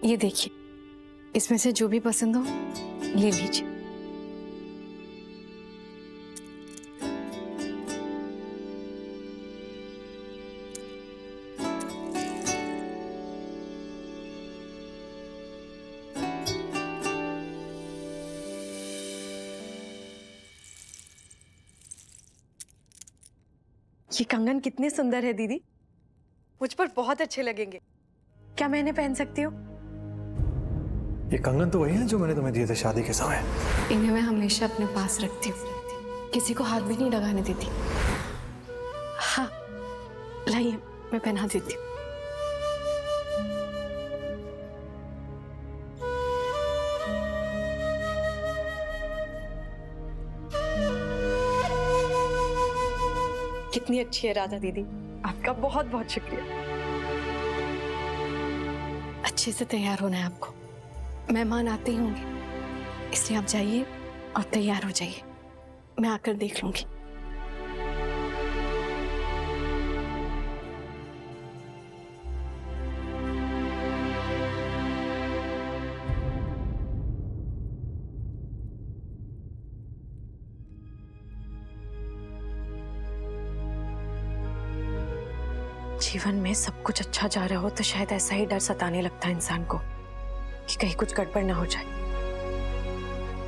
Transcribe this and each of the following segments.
ये देखिए, इसमें से जो भी पसंद हो ले लीजिए। ये कंगन कितने सुंदर है दीदी, मुझ पर बहुत अच्छे लगेंगे। क्या मैं इन्हें पहन सकती हूँ? ये कंगन तो वही है जो मैंने तुम्हें दिए थे शादी के समय। इन्हें मैं हमेशा अपने पास रखती हूँ, किसी को हाथ भी नहीं लगाने देती। हाँ लाइए, मैं पहना देती हूँ। कितनी अच्छी है राधा दीदी, आपका बहुत बहुत शुक्रिया। अच्छे से तैयार होना है आपको, मेहमान आते ही होंगे, इसलिए आप जाइए और तैयार हो जाइए, मैं आकर देख लूंगी। जीवन में सब कुछ अच्छा जा रहा हो तो शायद ऐसा ही डर सताने लगता है इंसान को कि कहीं कुछ गड़बड़ ना हो जाए।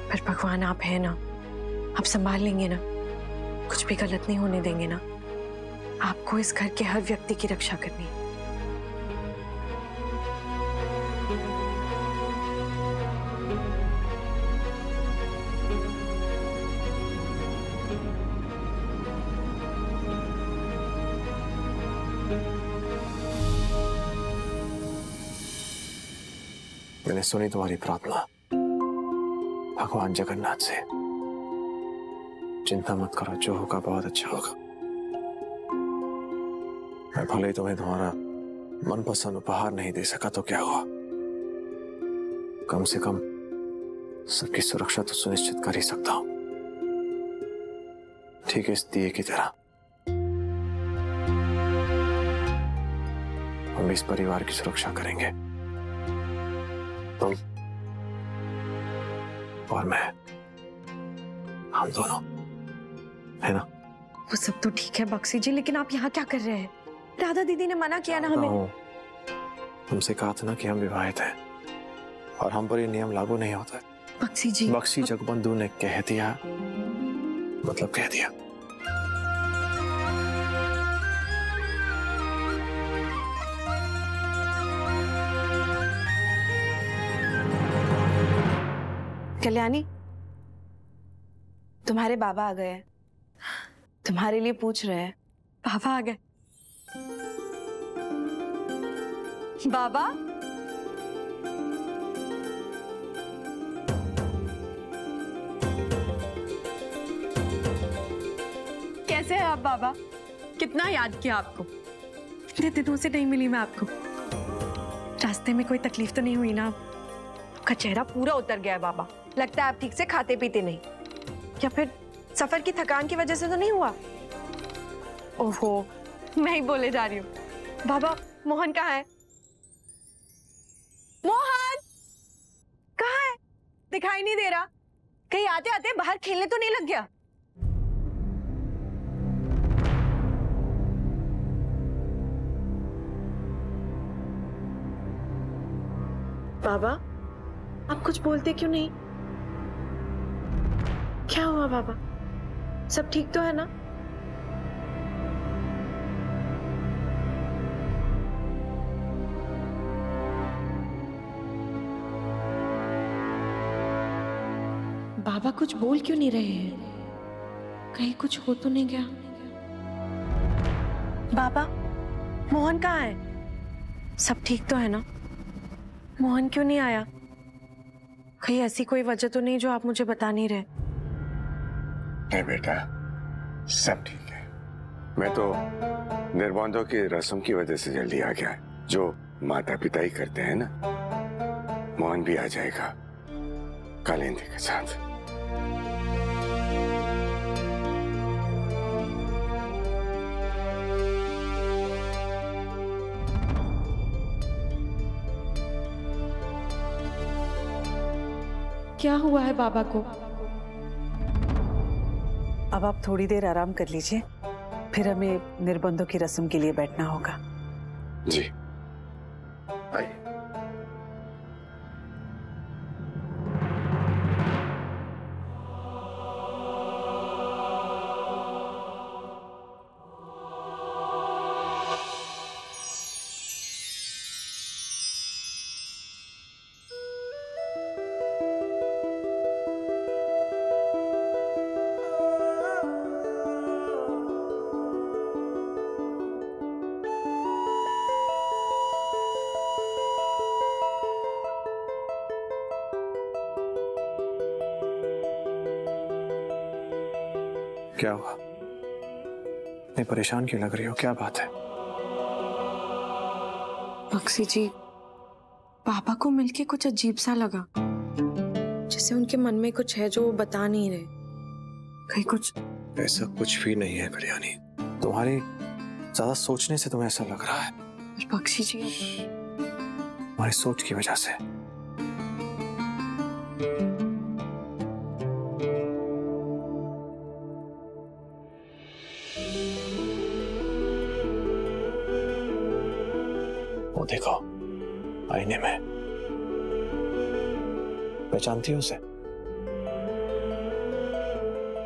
पर भगवान आप है ना, आप संभाल लेंगे ना, कुछ भी गलत नहीं होने देंगे ना। आपको इस घर के हर व्यक्ति की रक्षा करनी है। मैंने सुनी तुम्हारी प्रार्थना भगवान जगन्नाथ से। चिंता मत करो, जो होगा बहुत अच्छा होगा। मैं भले ही तुम्हें तुम्हारा मनपसंद उपहार नहीं दे सका तो क्या हुआ, कम से कम सबकी सुरक्षा तो सुनिश्चित कर ही सकता हूं, ठीक है, इस दिए की तरह। हम इस परिवार की सुरक्षा करेंगे, तुम और मैं, हम दोनों, है ना? वो सब तो ठीक है बक्सी जी, लेकिन आप यहाँ क्या कर रहे हैं? राधा दीदी ने मना किया ना हमें। तुमसे कहा था ना कि हम विवाहित हैं और हम पर ये नियम लागू नहीं होता है। बक्सी जी, बक्सी जगबंधु ने कह दिया मतलब कह दिया। कल्याणी, तुम्हारे बाबा आ गए हैं, तुम्हारे लिए पूछ रहे हैं। बाबा आ गए। बाबा, कैसे हैं आप बाबा? कितना याद किया आपको, इतने दिनों से नहीं मिली मैं आपको। रास्ते में कोई तकलीफ तो नहीं हुई ना? आपका चेहरा पूरा उतर गया है बाबा, लगता है आप ठीक से खाते पीते नहीं, या फिर सफर की थकान की वजह से तो नहीं हुआ? ओहो, मैं ही बोले जा रही हूँ। बाबा, मोहन कहाँ है? मोहन कहाँ है? दिखाई नहीं दे रहा। कहीं आते आते बाहर खेलने तो नहीं लग गया? बाबा, आप कुछ बोलते क्यों नहीं? क्या हुआ बाबा? सब ठीक तो है ना? बाबा कुछ बोल क्यों नहीं रहे हैं? कहीं कुछ हो तो नहीं गया? बाबा, मोहन कहाँ है? सब ठीक तो है ना? मोहन क्यों नहीं आया? कहीं ऐसी कोई वजह तो नहीं जो आप मुझे बता नहीं रहे? नहीं बेटा, सब ठीक है। मैं तो निर्बंधों की रस्म की वजह से जल्दी आ गया, जो माता पिता ही करते हैं ना। मोहन भी आ जाएगा कालिंदी के साथ। क्या हुआ है बाबा को? अब आप थोड़ी देर आराम कर लीजिए, फिर हमें निर्बंधों की रस्म के लिए बैठना होगा। जी आइए। क्या हुआ? इतनी परेशान क्यों लग रही हो? क्या बात है? बक्सी जी, पापा को मिलके कुछ अजीब सा लगा, जैसे उनके मन में कुछ है जो वो बता नहीं रहे। कहीं कुछ ऐसा कुछ भी नहीं है कल्याणी, तुम्हारी ज्यादा सोचने से तुम्हें ऐसा लग रहा है। बक्सी जी, तुम्हारी सोच की वजह से। वो देखो आईने में, पहचानती हो उसे?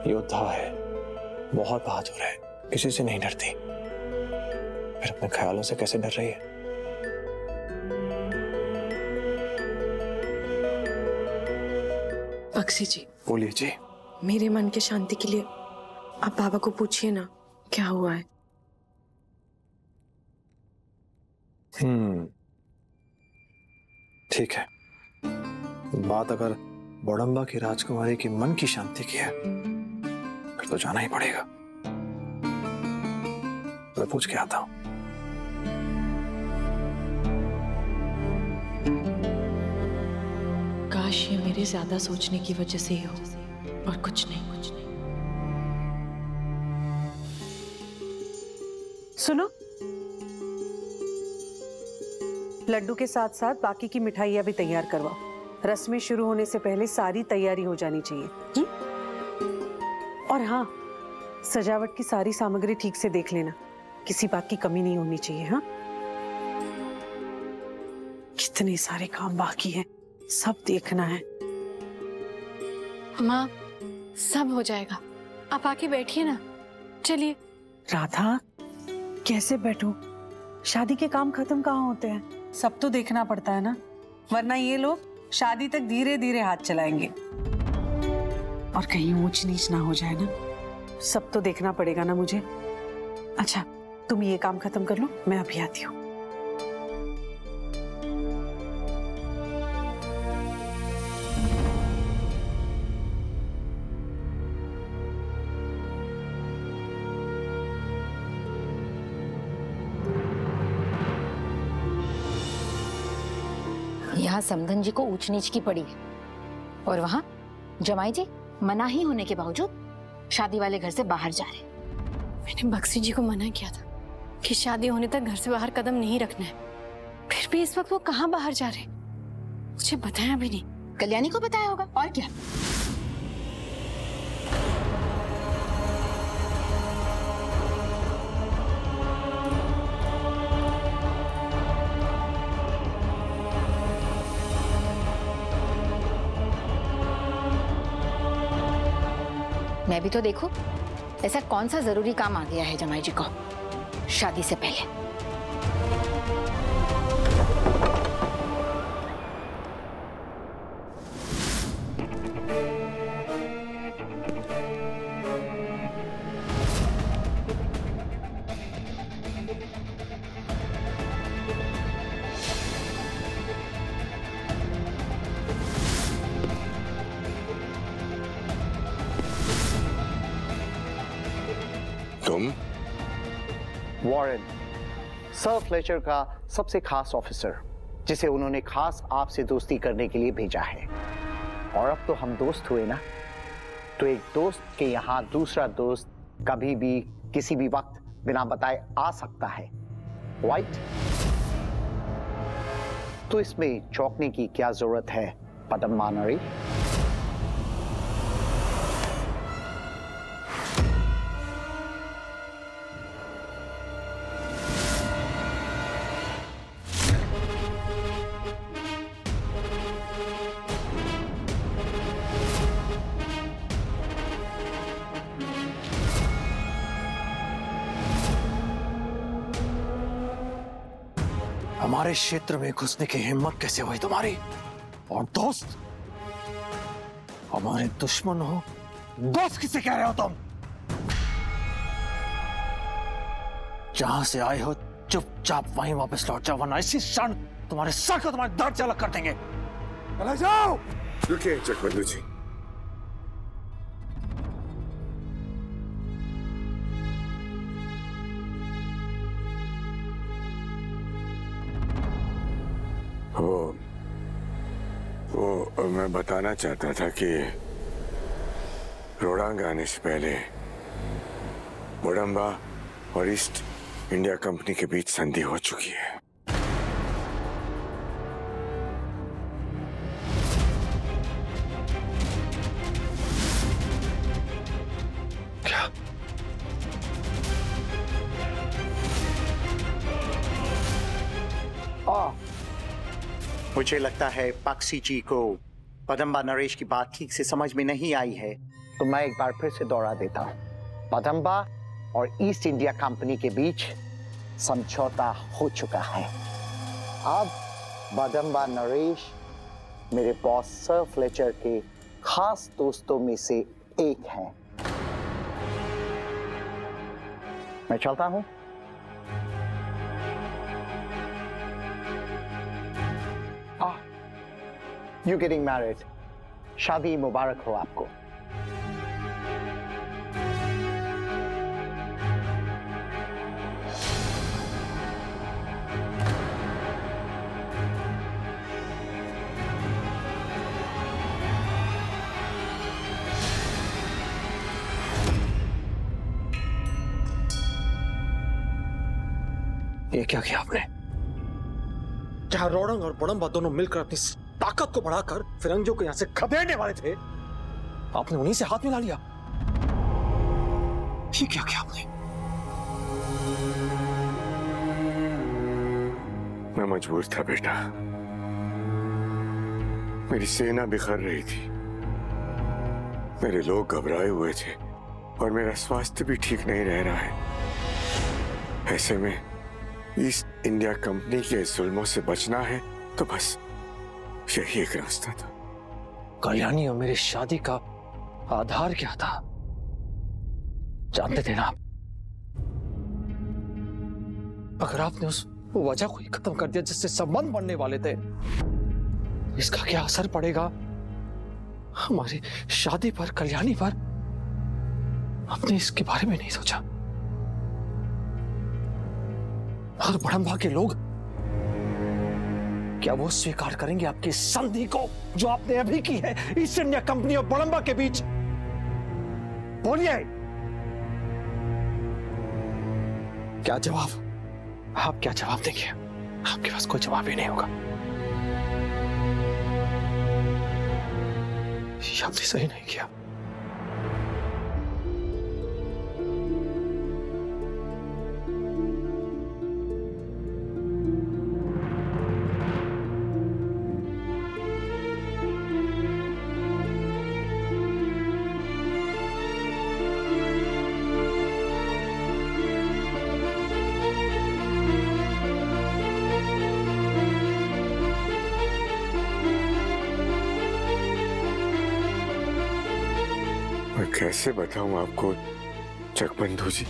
योद्धा है, बहुत बहादुर है, किसी से नहीं डरती, फिर अपने ख्यालों से कैसे डर रही है? बक्सी जी, बोलिए जी। मेरे मन के शांति के लिए आप बाबा को पूछिए ना क्या हुआ है। ठीक है, बात अगर बड़म्बा की राजकुमारी की मन की शांति की है फिर तो जाना ही पड़ेगा। मैं पूछ के आता हूं। काश ये मेरे ज्यादा सोचने की वजह से ही हो, और कुछ नहीं। सुनो, लड्डू के साथ साथ बाकी की मिठाइयाँ भी तैयार करवाओ। रस्में शुरू होने से पहले सारी तैयारी हो जानी चाहिए। और हाँ, सजावट की सारी सामग्री ठीक से देख लेना, किसी बात की कमी नहीं होनी चाहिए। हाँ, कितने सारे काम बाकी हैं, सब देखना है। माँ, सब हो जाएगा, आप आके बैठिए ना। चलिए। राधा, कैसे बैठूं? शादी के काम खत्म कहाँ होते हैं? सब तो देखना पड़ता है ना, वरना ये लोग शादी तक धीरे धीरे हाथ चलाएंगे और कहीं ऊंच नीच ना हो जाए ना। सब तो देखना पड़ेगा ना मुझे। अच्छा, तुम ये काम खत्म कर लो, मैं अभी आती हूँ। यहाँ समधन जी को ऊंच नीच की पड़ी है, और वहाँ जमाई जी मनाही होने के बावजूद शादी वाले घर से बाहर जा रहे। मैंने बक्सी जी को मना किया था कि शादी होने तक घर से बाहर कदम नहीं रखना है, फिर भी इस वक्त वो कहाँ बाहर जा रहे? मुझे बताया भी नहीं। कल्याणी को बताया होगा, और क्या। मैं भी तो देखूं, ऐसा कौन सा जरूरी काम आ गया है जमाई जी को शादी से पहले। वॉरेन, सर फ्लेचर का सबसे खास ऑफिसर, जिसे उन्होंने खास आपसे दोस्ती करने के लिए भेजा है। और अब तो हम दोस्त हुए ना, तो एक दोस्त के यहाँ दूसरा दोस्त कभी भी किसी भी वक्त बिना बताए आ सकता है, राइट? तो इसमें चौंकने की क्या जरूरत है, पदम मानरी? हमारे क्षेत्र में घुसने की हिम्मत कैसे हुई तुम्हारी? और दोस्त, हमारे दुश्मन हो, दोस्त किसे कह रहे हो तुम? जहां से आए हो चुपचाप वहीं वापस लौट जाओ, वरना इसी क्षण तुम्हारे सर को तुम्हारे दर्द से अलग कर देंगे। चले जाओ। रुकिए चकबंधु जी, वो मैं बताना चाहता था कि रोडांग आने से पहले बड़म्बा और ईस्ट इंडिया कंपनी के बीच संधि हो चुकी है। क्या? मुझे लगता है पाक्सी जी को पदम्बा नरेश की बात ठीक से समझ में नहीं आई है, तो मैं एक बार फिर से दोहरा देता हूं। पदम्बा और ईस्ट इंडिया कंपनी के बीच समझौता हो चुका है। अब पदम्बा नरेश मेरे बॉस सर फ्लेचर के खास दोस्तों में से एक हैं। मैं चलता हूं। You getting married? शादी मुबारक हो आपको। ये क्या किया आपने? जहां रोडंग और बड़म्बा दोनों मिलकर अपनी ताकत को बढ़ाकर फिरंगियों को यहां से खदेड़ने वाले थे, आपने उन्हीं से हाथ मिला लिया। ये क्या किया आपने? मैं मजबूर था बेटा, मेरी सेना बिखर रही थी, मेरे लोग घबराए हुए थे और मेरा स्वास्थ्य भी ठीक नहीं रह रहा है। ऐसे में ईस्ट इंडिया कंपनी के जुल्मों से बचना है तो बस यही एक रास्ता था। कल्याणी और मेरी शादी का आधार क्या था जानते थे ना आप? अगर आपने उस वजह को ही खत्म कर दिया जिससे संबंध बनने वाले थे, इसका क्या असर पड़ेगा हमारी शादी पर, कल्याणी पर? आपने इसके बारे में नहीं सोचा। और बड़म्बा के लोग क्या वो स्वीकार करेंगे आपकी संधि को जो आपने अभी की है ईस्ट इंडिया कंपनी और बड़म्बा के बीच? बोलिए, क्या जवाब? आप क्या जवाब देंगे? आपके पास कोई जवाब ही नहीं होगा। ये आपने सही नहीं किया। मैं कैसे बताऊं आपको चकबंधु जी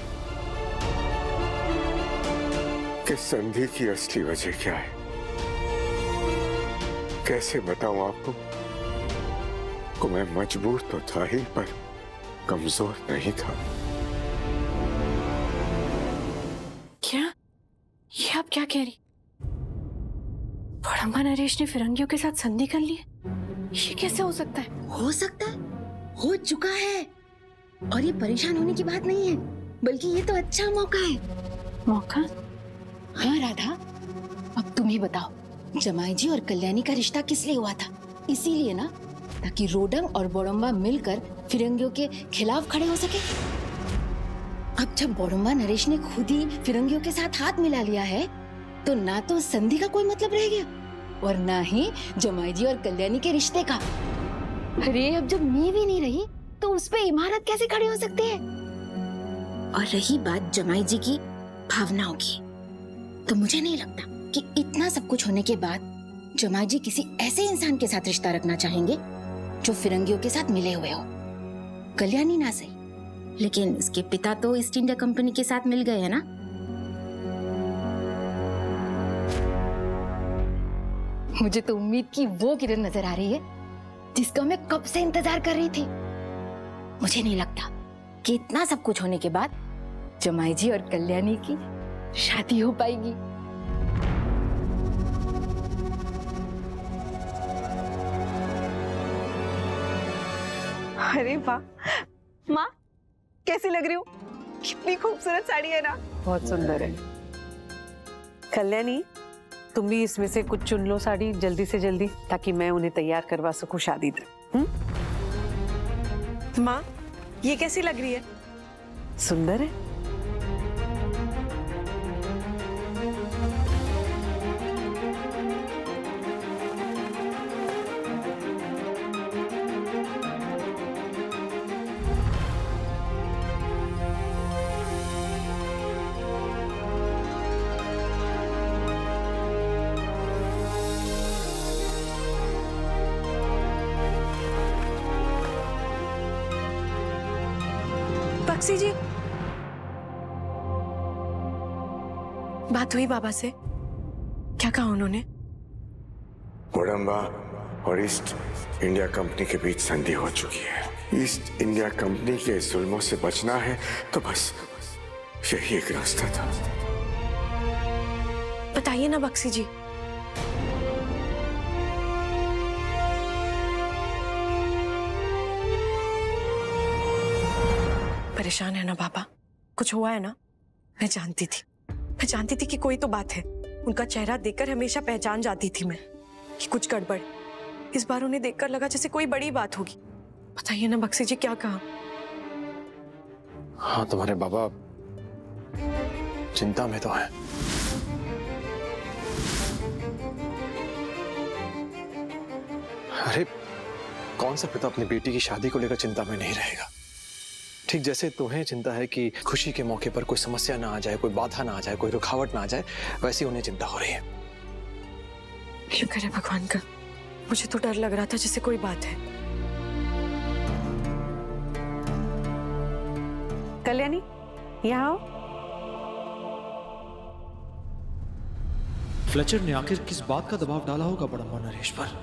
कि संधि की असली वजह क्या है? कैसे बताऊं आपको को मैं मजबूर तो था ही पर कमजोर नहीं था। क्या? ये आप क्या कह रही? बड़म्बा नरेश ने फिरंगियों के साथ संधि कर ली? ये कैसे हो सकता है? हो सकता है, हो चुका है। और ये परेशान होने की बात नहीं है, बल्कि ये तो अच्छा मौका है। मौका? हाँ राधा, अब तुम ही बताओ, जमाई जी और कल्याणी का रिश्ता किस लिए हुआ था? इसीलिए ना, ताकि रोडंग और बड़म्बा मिलकर फिरंगियों के खिलाफ खड़े हो सके। अब जब बड़म्बा नरेश ने खुद ही फिरंगियों के साथ हाथ मिला लिया है, तो ना तो संधि का कोई मतलब रह गया और ना ही जमाई जी और कल्याणी के रिश्ते का। अरे अब जब नींव ही नहीं रही तो उस पे इमारत कैसे खड़ी हो सकती है? और रही बात जमाई जी की भावनाओं की, तो मुझे नहीं लगता कि इतना सब कुछ होने के बाद जमाई जी किसी ऐसे इंसान के साथ रिश्ता रखना चाहेंगे जो फिरंगियों के साथ मिले हुए हो। कल्याणी ना सही, लेकिन इसके पिता तो ईस्ट इंडिया कंपनी के साथ मिल गए हैं ना। मुझे तो उम्मीद की वो किरण नजर आ रही है जिसका मैं कब से इंतजार कर रही थी। मुझे नहीं लगता कि इतना सब कुछ होने के बाद जमाई जी और कल्याणी की शादी हो पाएगी। अरे वाह माँ, कैसी लग रही हूँ? कितनी खूबसूरत साड़ी है ना। बहुत सुंदर है। कल्याणी, तुम भी इसमें से कुछ चुन लो साड़ी जल्दी से जल्दी, ताकि मैं उन्हें तैयार करवा सकूं शादी तक। माँ, ये कैसी लग रही है? सुंदर है। बक्सी जी, बात हुई बाबा से? क्या कहा उन्होंने? कोडम्बा और ईस्ट इंडिया कंपनी के बीच संधि हो चुकी है। ईस्ट इंडिया कंपनी के जुल्मों से बचना है तो बस यही एक रास्ता था। बताइए ना बक्सी जी। परेशान है ना बाबा? कुछ हुआ है ना? मैं जानती थी कि कोई तो बात है। उनका चेहरा देखकर हमेशा पहचान जाती थी मैं कि कुछ गड़बड़। इस बार उन्हें देखकर लगा जैसे कोई बड़ी बात होगी। बताइए ना बक्सी जी, क्या कहा? हाँ, तुम्हारे बाबा चिंता में तो हैं। अरे कौन सा पिता अपनी बेटी की शादी को लेकर चिंता में नहीं रहेगा? ठीक जैसे तुम्हें चिंता है कि खुशी के मौके पर कोई समस्या ना आ जाए, कोई बाधा ना आ जाए, कोई रुकावट ना आ जाए, वैसी उन्हें चिंता हो रही है। शुक्र है भगवान का। मुझे तो डर लग रहा था जैसे कोई बात है। कल्याणी, यहाँ आओ। फ्लेचर ने आखिर किस बात का दबाव डाला होगा बड़म्मा नरेश पर,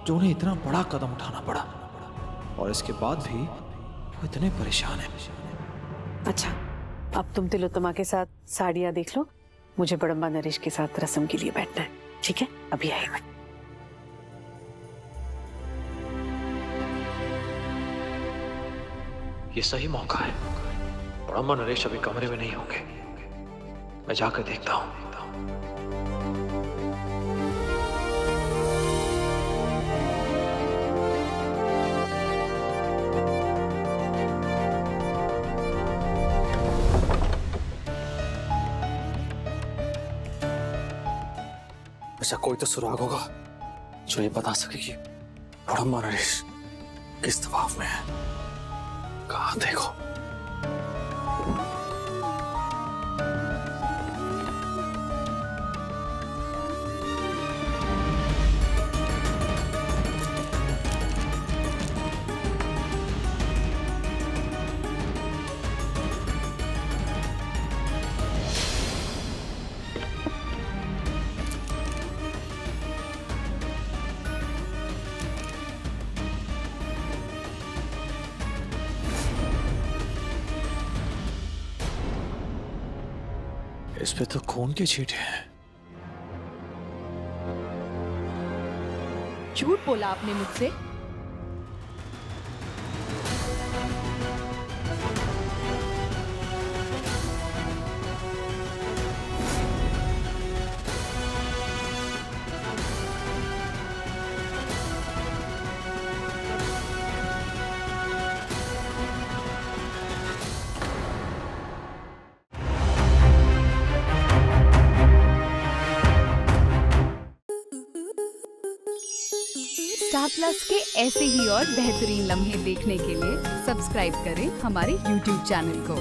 जो उन्हें इतना बड़ा कदम उठाना पड़ा, और इसके बाद भी वो इतने परेशान है। अच्छा, अब तुम तिलोत्तमा के साथ साड़ियाँ देख लो, मुझे बड़म्बा नरेश के साथ रस्म के लिए बैठना है। ठीक है, अभी आई मैं। ये सही मौका है। बड़म्बा नरेश अभी कमरे में नहीं होंगे, मैं जाकर देखता हूँ। ऐसा कोई तो सुराग होगा जो ये बता सके कि बड़म्बा नरेश किस दबाव में है। कहाँ देखो। इस पे तो खून के छींटे हैं। झूठ बोला आपने मुझसे। स्टार प्लस के ऐसे ही और बेहतरीन लम्हे देखने के लिए सब्सक्राइब करें हमारे YouTube चैनल को।